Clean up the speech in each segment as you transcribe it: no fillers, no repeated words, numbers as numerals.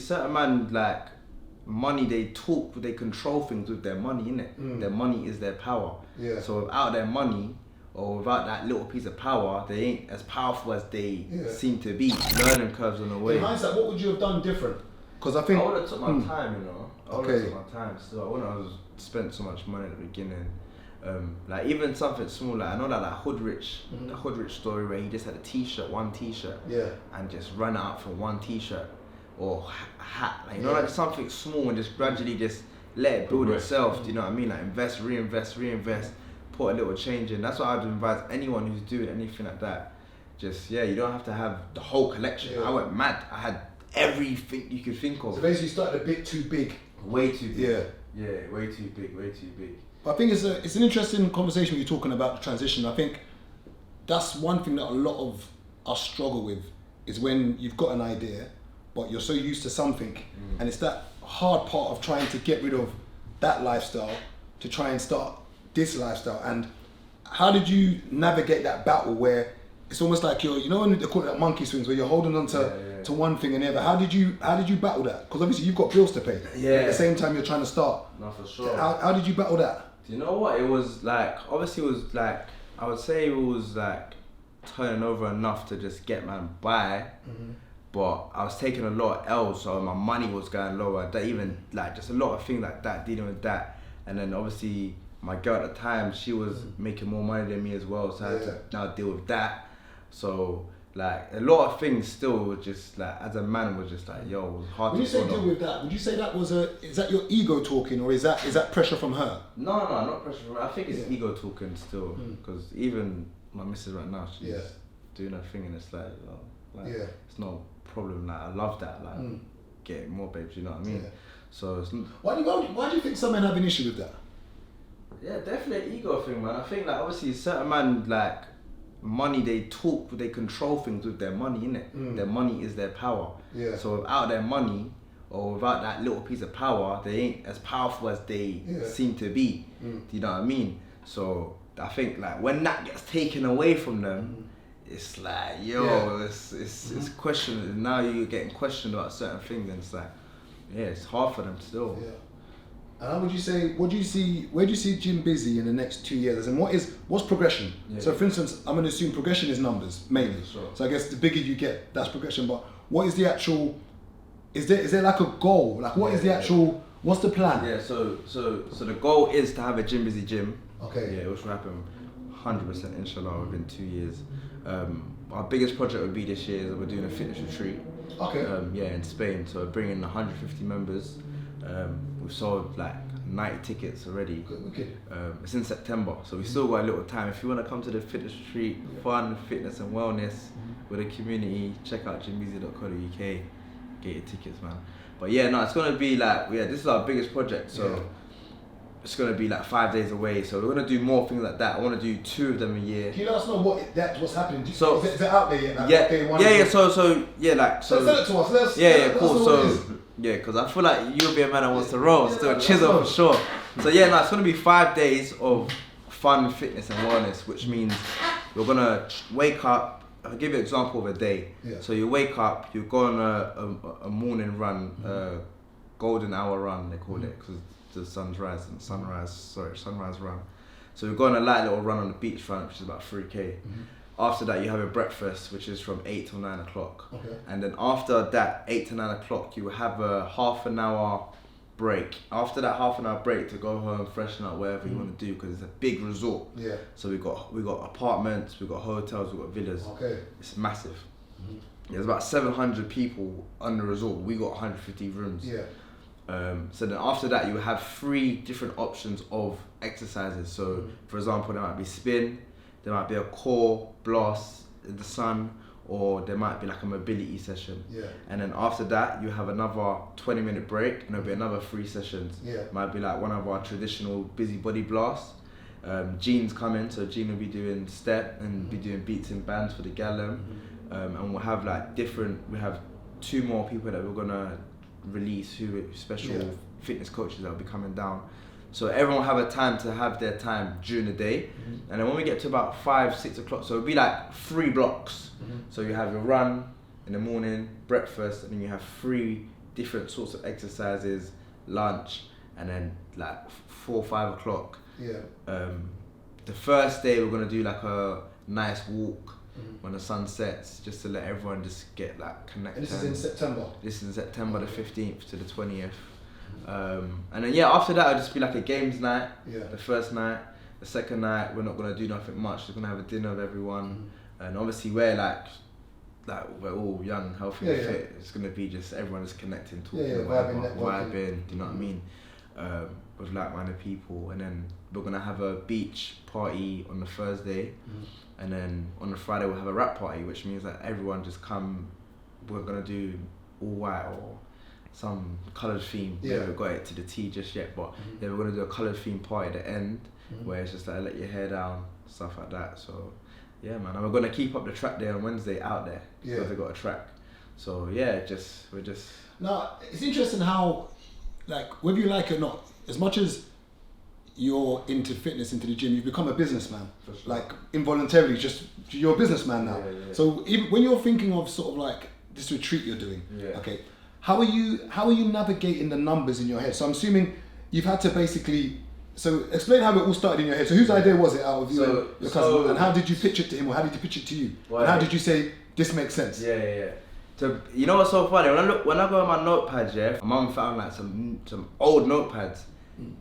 certain man, like, money, they control things with their money, innit? Their money is their power. Yeah. So without their money, or without that little piece of power, they ain't as powerful as they seem to be. Learning curves on the way. In hindsight, what would you have done different? Because I think... I would have took my time, you know. I would have took my time still. I wouldn't have spent so much money at the beginning. Like even something small, like I know that like the Hood Rich story where he just had a t-shirt, one t-shirt, and just run out for one t-shirt or hat, like you know, like something small and just gradually just let it build itself. Do you know what I mean? Like invest, reinvest, put a little change in. That's what I'd advise anyone who's doing anything like that. Just you don't have to have the whole collection. I went mad. I had everything you could think of. So basically, you started a bit too big. Way too big. Yeah, way too big. But I think it's an interesting conversation when you're talking about the transition. I think that's one thing that a lot of us struggle with is when you've got an idea, but you're so used to something, and it's that hard part of trying to get rid of that lifestyle to try and start this lifestyle. And how did you navigate that battle where it's almost like you know when they call it like monkey swings, where you're holding on to one thing and the other? How did you battle that? Because obviously you've got bills to pay. Yeah. At the same time you're trying to start. No, for sure. How did you battle that? Do you know what? It was like, obviously it was like, I would say it was like turning over enough to just get man by, but I was taking a lot of L's, so my money was going lower. That even like just a lot of things like that, dealing with that. And then obviously my girl at the time, she was making more money than me as well, so I had to now deal with that. So like a lot of things still were just like, as a man, was just like, yo, it was hard when to you say deal with that, would you say that was is that your ego talking, or is that pressure from her? No, not pressure from her. I think it's ego talking still, because even my missus right now, she's doing her thing, and it's like, it's no problem. Like I love that, like getting more babes. You know what I mean? So it's, why do you think some men have an issue with that? Yeah, definitely an ego thing, man. I think like obviously certain man, like money, they control things with their money, innit? Their money is their power. Yeah. So without their money, or without that little piece of power, they ain't as powerful as they seem to be. Do you know what I mean? So I think like when that gets taken away from them, it's like, yo, it's questionable. Now you're getting questioned about certain things, and it's like, it's hard for them still. Yeah. And how would you say, where do you see Jim Busy in the next 2 years? And what's progression? Yeah. So for instance, I'm going to assume progression is numbers, mainly. Sure. So I guess the bigger you get, that's progression. But what is the actual, is there like a goal? Like what is the actual, what's the plan? Yeah, so the goal is to have a Jim Busy gym. Okay. Yeah, which will happen 100% inshallah within 2 years. Our biggest project would be this year is we're doing a fitness retreat. Okay. In Spain. So we're bringing 150 members. We've sold like 90 tickets already. Okay. It's in September, so we still got a little time. If you want to come to the fitness retreat, fun, fitness and wellness with a community, check out jimbeasy.co.uk, get your tickets, man. But it's going to be like, this is our biggest project, so it's going to be like 5 days away. So we're going to do more things like that. I want to do 2 of them a year. Can you let us know what's happening? So is it out there yet? Like, So send it to us. Cool. So because I feel like you'll be a man that wants to roll, still chisel for sure. So it's going to be 5 days of fun, fitness and wellness, which means you're going to wake up. I'll give you an example of a day. Yeah. So you wake up, you go on a morning run, golden hour run they call it, because the sunrise run. So we go on a light little run on the beachfront, which is about 3k. After that, you have a breakfast, which is from 8 till 9 o'clock. Okay. And then after that, 8 to 9 o'clock, you have a half an hour break. After that half an hour break, to go home, freshen up, wherever you want to do, because it's a big resort. Yeah. So we got apartments, we got hotels, we got villas. Okay. It's massive. There's about 700 people on the resort. We got 150 rooms. Yeah. So then after that, you have 3 different options of exercises. So for example, there might be spin, there might be a core blast in the sun, or there might be like a mobility session. Yeah. And then after that, you have another 20-minute break, and there'll be another 3 sessions. Yeah. Might be like one of our traditional busy body blasts. Gene's coming, so Gene will be doing step and be doing beats and bands for the gallum. And we'll have like we have 2 more people that we're gonna release who are special fitness coaches that will be coming down. So everyone will have a time to have their time during the day. And then when we get to about 5, 6 o'clock, so it'll be like 3 blocks. So you have your run in the morning, breakfast, and then you have 3 different sorts of exercises, lunch, and then like 4 or 5 o'clock. Yeah. The first day we're gonna do like a nice walk when the sun sets, just to let everyone just get like connected. And this is in September? This is September the 15th to the 20th. And then after that it'll just be like a games night. The first night. The second night we're not gonna do nothing much. We're gonna have a dinner with everyone, and obviously we're like we're all young, healthy, and fit. It's gonna be just everyone is connecting, talking, vibing. Do you know what I mean? With like-minded people, and then we're gonna have a beach party on the Thursday, and then on the Friday we'll have a rap party, which means that everyone just come. We're gonna do all white or some coloured theme. We haven't got it to the T just yet, but we're gonna do a coloured theme party at the end, where it's just like let your hair down, stuff like that. So yeah, man, and we're gonna keep up the track day on Wednesday out there because they got a track. So yeah, we're just. Now it's interesting how, like, whether you like it or not, as much as you're into fitness, into the gym, you've become a businessman. Sure. Like involuntarily, just you're a businessman now. So even when you're thinking of sort of like this retreat you're doing, okay, how are you navigating the numbers in your head? So I'm assuming you've had to basically. So explain how it all started in your head. So whose idea was it out of you and your cousin? And how did you pitch it to him, or how did you pitch it to you? And how did you say this makes sense? So you know what's so funny? When I go on my notepads, my mum found like some old notepads.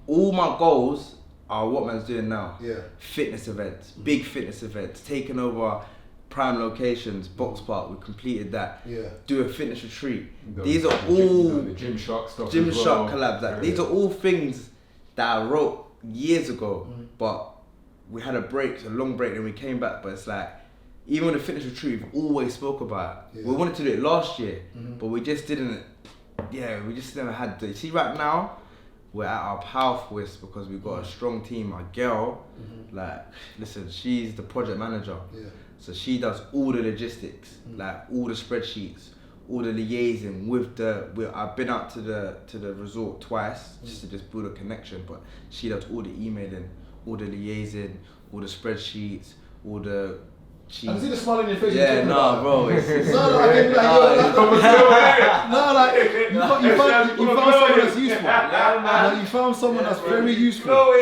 All my goals are what man's doing now. Fitness events, big fitness events, taking over prime locations, Box Park. We completed that. Do a fitness retreat. These are all the Gymshark stuff. Gymshark collabs. Like these are all things that I wrote years ago, but we had a long break, and we came back. But it's like, even with the fitness retreat, we've always spoke about it. We wanted to do it last year, but we just didn't. We just never had to. See, right now, we're at our powerfulest because we've got a strong team. Our girl, like, listen, she's the project manager. So she does all the logistics, like all the spreadsheets, all the liaising with I've been out to the resort twice just to build a connection, but she does all the emailing, all the liaising, all the spreadsheets, all the. I can see the smile on your face. Bro. You found someone that's useful. You found someone that's very useful.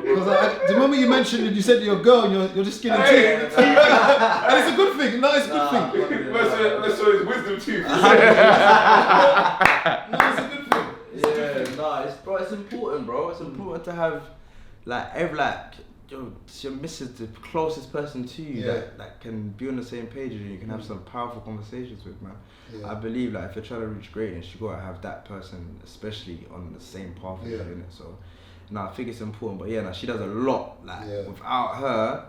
Because the moment you mentioned it, you said to your girl, and you're just skinning teeth. And it's a good thing. No, it's a good thing. Let's show his wisdom tooth. It's a good thing. It's important, bro. It's important to have your missus, the closest person to you that can be on the same page as you. You can have some powerful conversations with, man. I believe if you're trying to reach greatness, you gotta have that person, especially on the same path as you, innit? So, I think it's important. But she does a lot. Without her,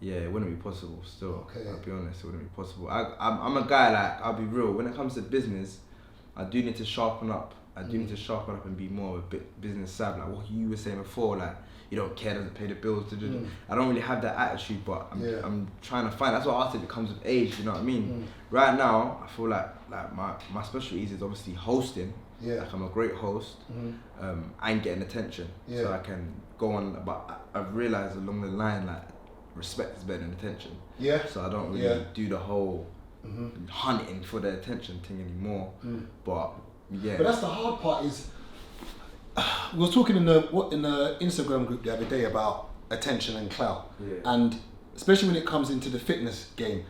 it wouldn't be possible. Still, I'll be honest, it wouldn't be possible. I'm a guy I'll be real. When it comes to business, I do need to sharpen up. And be more of a business savvy. Like what you were saying before, you don't care, doesn't pay the bills. I don't really have that attitude, but I'm trying to find. That's what I said. It comes with age. You know what I mean? Right now, I feel like my specialty is obviously hosting. Like I'm a great host. And getting attention, so I can go on. But I've realized along the line, respect is better than attention. So I don't really do the whole hunting for the attention thing anymore. But that's the hard part. Is we were talking in the Instagram group the other day about attention and clout, and especially when it comes into the fitness game.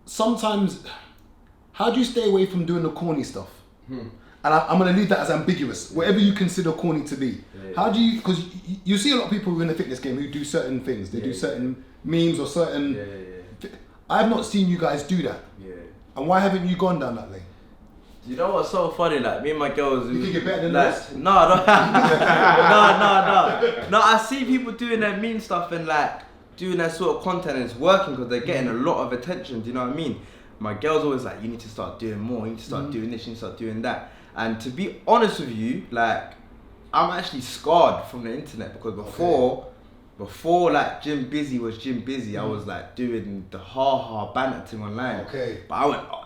Sometimes, how do you stay away from doing the corny stuff? And I'm going to leave that as ambiguous, whatever you consider corny to be. How do you? Because you see a lot of people who in the fitness game who do certain things. They do certain memes or certain. I have not seen you guys do that. And why haven't you gone down that lane? You know what's so funny? Me and my girls. You think you're better than the rest? No. No, I see people doing their mean stuff and doing that sort of content, and it's working because they're getting a lot of attention. Do you know what I mean? My girl's always you need to start doing more. You need to start doing this. You need to start doing that. And to be honest with you, I'm actually scarred from the internet because before Gym Busy was Gym Busy, I was doing the banter thing online. But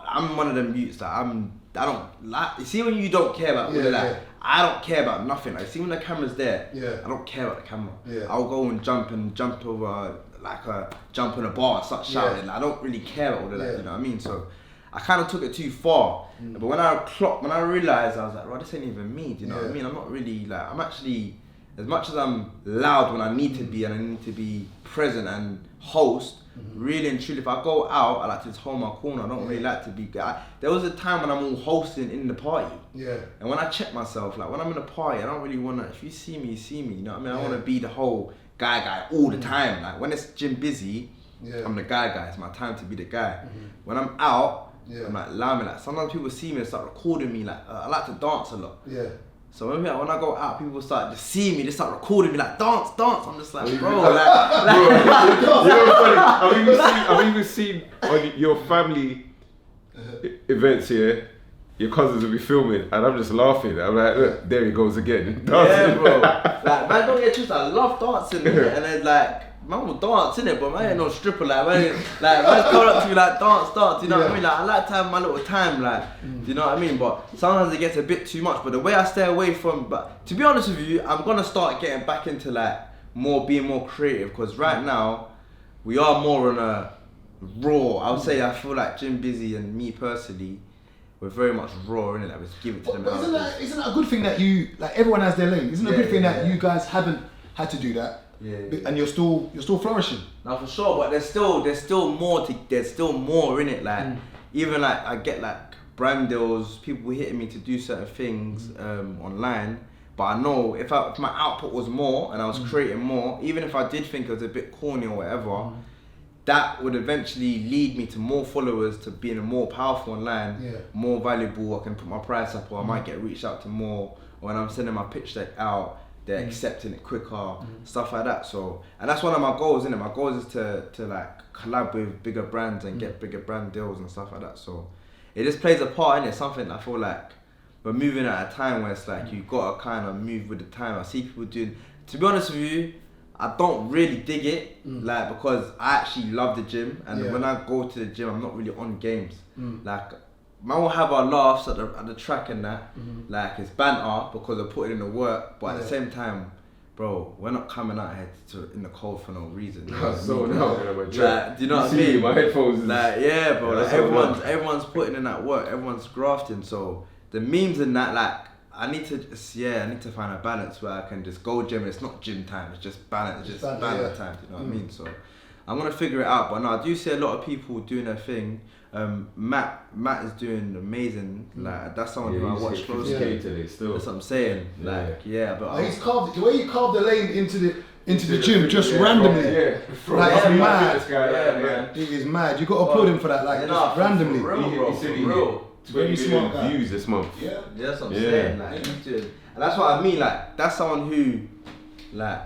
I'm one of them mutes I don't like. You see when you don't care about I don't care about nothing. See when the camera's there, I don't care about the camera. I'll go and jump over jump on a bar and start shouting. I don't really care about all of that. You know what I mean? So I kind of took it too far. But when I realized, I was like, this ain't even me. Do you know what I mean? I'm not really like, I'm actually, as much as I'm loud when I need to be and I need to be present and host, really and truly, if I go out, I like to just hold my corner. I don't really like to be. There was a time when I'm all hosting in the party. Yeah. And when I check myself, like when I'm in a party, I don't really want to, if you see me, you see me. You know what I mean? I want to be the whole guy all the time. Like when it's gym busy, I'm the guy. It's my time to be the guy. When I'm out, I'm like loud. Like sometimes people see me and start recording me. Like I like to dance a lot. Yeah. So when I go out, people start just seeing me. They start recording me like dance. I'm just like, bro, like you know what's funny? I've even seen on your family events here. Your cousins will be filming, and I'm just laughing. I'm like, look, there he goes again. Yeah, bro. Like, man, don't get twisted. I love dancing, and then like, man will dance in it, but man ain't no stripper. Like, man's coming up to me like, dance. You know what I mean? Like, I like to have my little time. Like, do you know what I mean? But sometimes it gets a bit too much. But the way I stay away from, but to be honest with you, I'm gonna start getting back into like being more creative. Because right now, we are more on a raw. I would say I feel like Jim Busy and me personally. We're very much raw, innit? Like, we just give it to them. But isn't that a good thing that you, like, everyone has their lane? Isn't it a good thing that you guys haven't had to do that? Yeah. And you're still flourishing. No, for sure, but there's still more in it. Like even like I get like brand deals, people hitting me to do certain things online. But I know if my output was more and I was creating more, even if I did think it was a bit corny or whatever, that would eventually lead me to more followers, to being more powerful online, more valuable. I can put my price up, or I might get reached out to more. Or when I'm sending my pitch deck out, they're accepting it quicker, stuff like that. So, and that's one of my goals, isn't it? My goal is to like collab with bigger brands and get bigger brand deals and stuff like that. So, it just plays a part in it. Something I feel like we're moving at a time where it's like you've got to kind of move with the time. I see people doing. To be honest with you, I don't really dig it, like, because I actually love the gym, and when I go to the gym, I'm not really on games. Like, man will have our laughs at the track and that, like it's banter because I put it in the work, but at the same time, bro, we're not coming out here in the cold for no reason. You know what I mean? Like, do you know what I mean? My headphones is... Like, yeah, bro, like everyone's putting in that work, everyone's grafting, so the memes and that, like, I need to find a balance where I can just go gym. It's not gym time. It's just balance. It's just banner time. You know what I mean? So I'm gonna figure it out. But no, I do see a lot of people doing their thing. Matt is doing amazing. Like, that's someone who I watch closely. That's what I'm saying. Like, but he's carved the way he carved the lane into the gym just randomly. Like, it's mad. Man. He is mad. You got to applaud him for that. Like, just randomly. He said he hit 20 million views this month. Yeah, that's what I'm saying. Like, and that's what I mean. Like, that's someone who, like,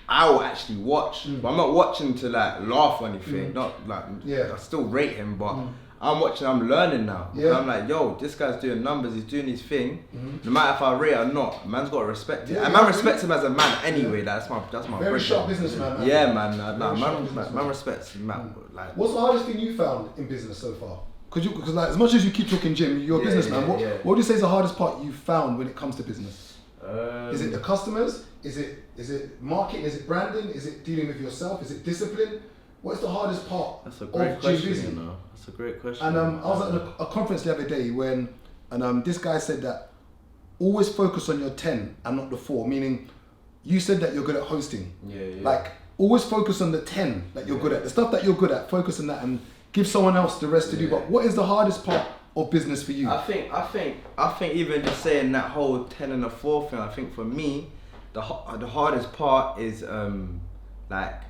I will actually watch. But I'm not watching to like laugh or anything. Not like, I still rate him, but I'm watching. I'm learning now. I'm like, yo, this guy's doing numbers. He's doing his thing. No matter if I rate or not, man's got to respect it. And man respects him as a man anyway. Like, that's my very sharp businessman. Man. Yeah, man. Man respects him. Man, like, what's the hardest thing you found in business so far? Because like, as much as you keep talking gym, you're a businessman. What would you say is the hardest part you found when it comes to business? Is it the customers? Is it marketing? Is it branding? Is it dealing with yourself? Is it discipline? What's the hardest part? That's a great question. That's a great question. And I was at a conference the other day and this guy said that always focus on your 10 and not the 4. Meaning, you said that you're good at hosting. Like, always focus on the 10 that you're good at. The stuff that you're good at, focus on that and give someone else the rest to do. But what is the hardest part of business for you? I think even just saying that whole 10 and the 4 thing, I think for me, the hardest part is like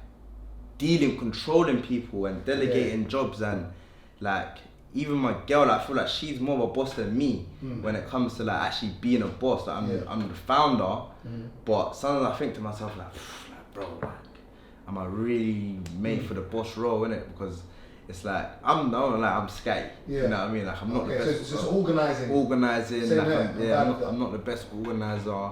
controlling people and delegating jobs, and like even my girl, I feel like she's more of a boss than me when it comes to like actually being a boss. Like, I'm the founder, but sometimes I think to myself like bro, like, am I really made for the boss role, innit? Because it's like I'm scatty. You know what I mean? Like, I'm not the best. So it's just organising. Like, I'm not the best organizer.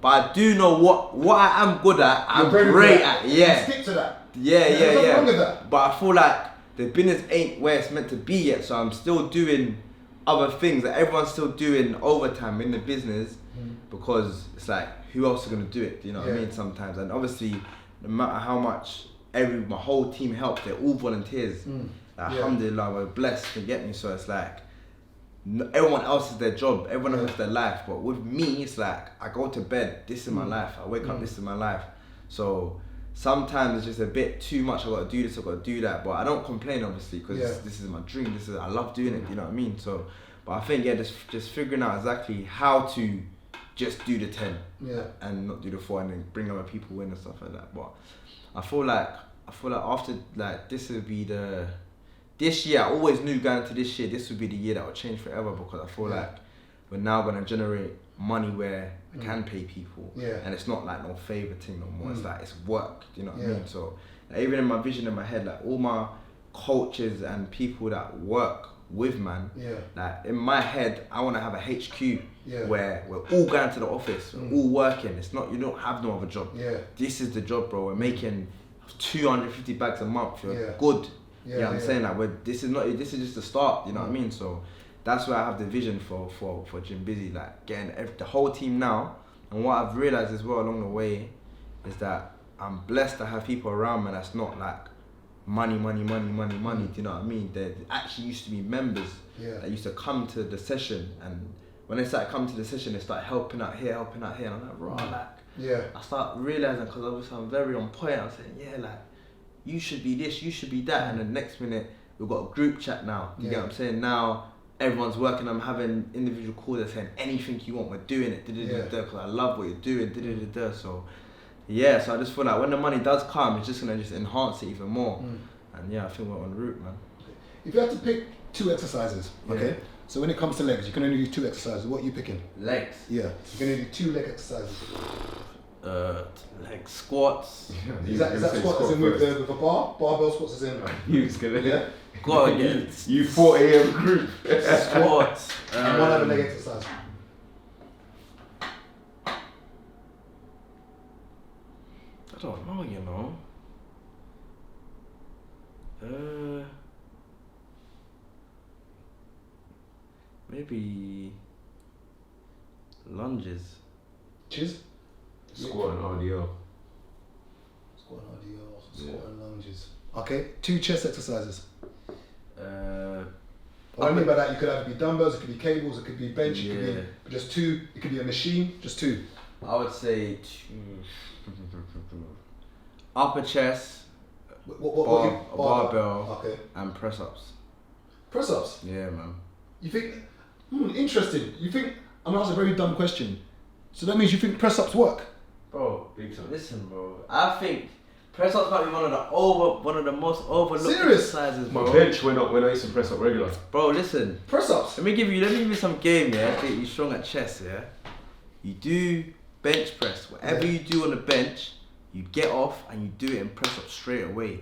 But I do know what I am good at. I'm great at. Yeah. Stick to that. Yeah. Wrong with that. But I feel like the business ain't where it's meant to be yet. So I'm still doing other things. Like, everyone's still doing overtime in the business because it's like, who else is gonna do it? You know what I mean? Sometimes, and obviously, no matter how much my whole team helps, they're all volunteers. Like, alhamdulillah, we're blessed to get me. So it's like, everyone else is their job, everyone else is their life. But with me, it's like, I go to bed, this is my life. I wake up, this is my life. So sometimes it's just a bit too much. I got to do this, I got to do that. But I don't complain, obviously, because this is my dream. I love doing it. You know what I mean? So, but I think just figuring out exactly how to just do the 10 and not do the 4, and then bring other people in and stuff like that. But I feel like after like this year, I always knew going into this year, this would be the year that would change forever, because I feel like we're now gonna generate money where I can pay people, and it's not like no favour thing no more. It's like it's work. You know what I mean? So like, even in my vision in my head, like all my coaches and people that work with man, like in my head, I want to have a HQ where we're all going to the office, we're all working. It's not, you don't have no other job. This is the job, bro. We're making 250 bags a month. You're good. Yeah, I'm saying like this is just the start. You know what I mean? So that's where I have the vision for Jim Busy, like getting the whole team now. And what I've realized as well along the way is that I'm blessed to have people around me that's not like money. Do you know what I mean? They actually used to be members that used to come to the session, and when they started coming to the session, they start helping out here, and I'm like, bro, I start realizing, because obviously I'm very on point. I'm saying, like, you should be this, you should be that, and the next minute we've got a group chat now. You get what I'm saying? Now everyone's working. I'm having individual calls. They're saying anything you want, we're doing it. Because I love what you're doing. So. Yeah, so I just feel like when the money does come, it's just gonna enhance it even more. And I think we're on route, man. If you had to pick 2 exercises, okay? So when it comes to legs, you can only do 2 exercises. What are you picking? Legs. Yeah, you can only do 2 leg exercises. Leg squats. Is that squat as in with a bar? Barbell squats as in? You was gonna Go again. You 4 a.m. group. Squats. And one other leg exercise. I don't know, you know. Maybe lunges. Cheers. Squat and RDL. Squat and lunges. Okay, 2 chest exercises. What I mean by that, you could either be dumbbells, it could be cables, it could be bench, it could be just 2, it could be a machine, just 2. I would say 2. Upper chest, barbell, and press ups. Press ups? Yeah, man. You think, interesting. You think, I'm gonna ask a very dumb question. So that means you think press ups work? Bro, listen, bro. I think press ups might be one of the most overlooked exercises, bro. My bench went up when I used to press up regular. Bro, listen. Press ups. Let me give you some game, yeah. Get you strong at chest, yeah. You do bench press. Whatever you do on the bench, you get off and you do it and press up straight away.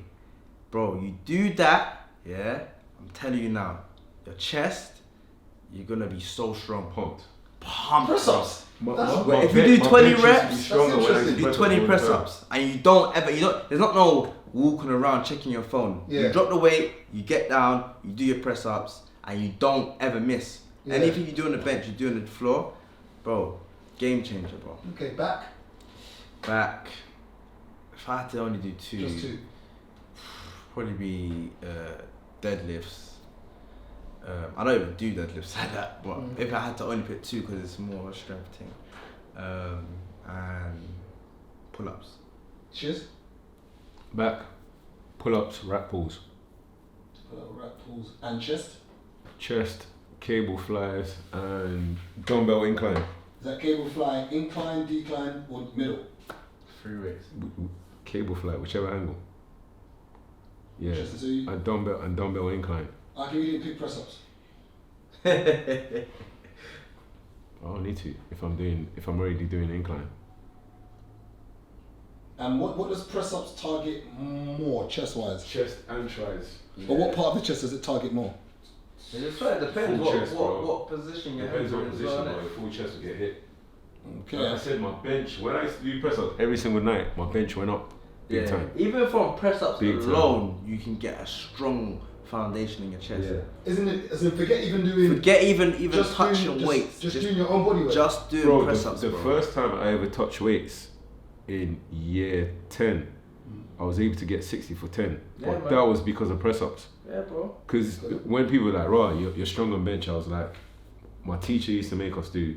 Bro, you do that, yeah. I'm telling you now, your chest, you're gonna be so strong. Pumped. Press ups. If you do 20 reps, you do 20 press ups, and you don't, there's not no walking around checking your phone. You drop the weight, you get down, you do your press ups, and you don't ever miss. Anything you do on the bench, you do on the floor, bro, game changer, bro. Okay, back. If I had to only do 2, just 2. Probably be deadlifts. I don't even do deadlifts like that, but if I had to only pick 2 because it's more a strength thing, and pull-ups. Cheers. Back, pull-ups, rack pulls. Rack pulls and chest. Chest, cable flies, and dumbbell incline. Is that cable fly incline, decline, or middle? 3 weights. Cable fly, whichever angle. Yeah. So and dumbbell incline. Okay, you didn't pick press ups. I don't need to if I'm already doing incline. And what does press ups target more chest wise? Chest and tries. But what part of the chest does it target more? It depends what position you're in. Depends what position, but full chest will get hit. Okay. Like I said, my bench, when I used to do press ups every single night, my bench went up big time. Even from press ups alone, you can get a strong foundation in your chest. Isn't it? As in, forget even touching weights. Just doing your own body weight. Just doing press ups. The first time I ever touched weights in year 10, I was able to get 60 for 10. Yeah, But man. that was because of press ups. Yeah, bro. Because when people were like, "Raw, you're strong on bench," I was like, my teacher used to make us do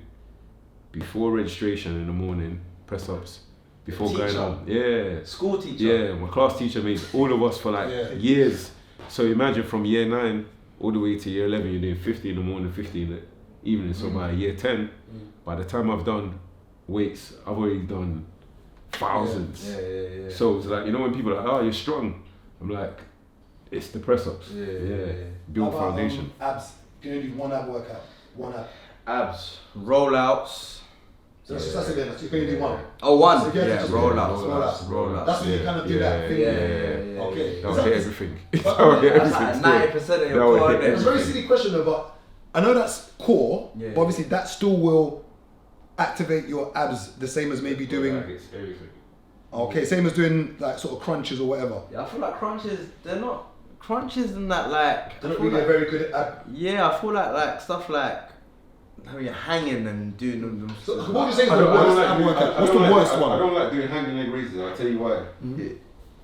before registration in the morning press ups. Before The going teacher? on, yeah, School teacher. yeah. My class teacher made all of us for like years. So imagine from year 9 all the way to year 11, you're doing 50 in the morning, 50 in the evening. So by year 10, by the time I've done weights, I've already done thousands. Yeah. So it's like, you know, when people are like, "Oh, you're strong," I'm like, it's the press ups. Yeah. Build How about, foundation. Abs. You can only do one ab workout. One ab. Abs, rollouts. So that's again. You can only do one. Oh, one. So you have to just do rollouts. That's when you kind of do that thing. Yeah. Okay. That'll Is that- hit everything. That'll hit That's everything. like still. 90% of That your would core. hit innit? It's a very silly question though, but I know that's core, Yeah. but obviously that still will activate your abs the same as maybe doing. Like, it's everything. Okay, same as doing like sort of crunches or whatever. Yeah, I feel like crunches, they're not crunches and that like. They're I not feel really like- very good at ab. Yeah, I feel like stuff like how you're hanging and doing them. So what would you say is I the don't worst like ab doing- workout? I What's don't the like- worst I one? don't like doing hanging leg raises. I'll tell you why.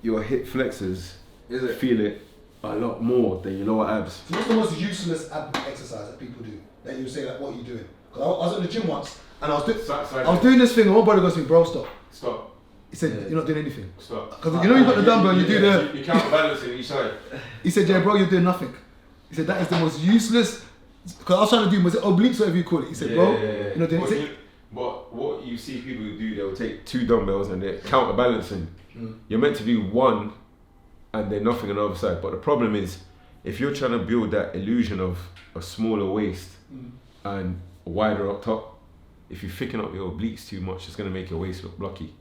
Your hip flexors Is it? feel it a lot more than your lower abs. So what's the most useless ab exercise that people do? That you say like, what are you doing? Because I was in the gym once and I was doing this thing and my brother goes to me, "Bro, stop." Stop. He said, "You're not doing anything." Stop. Because you know you've got the dumbbell and you do the. You counterbalance it each side. He said, "Yeah, bro, you're doing nothing." He said, "That is the most useless." Because I was trying to do, was it obliques or whatever you call it? He said, "Bro, you're not doing anything." But what you see people do, they'll take 2 dumbbells and they're counterbalancing. You're meant to do 1 and then nothing on the other side. But the problem is, if you're trying to build that illusion of a smaller waist and wider up top, if you thicken up your obliques too much, it's going to make your waist look blocky.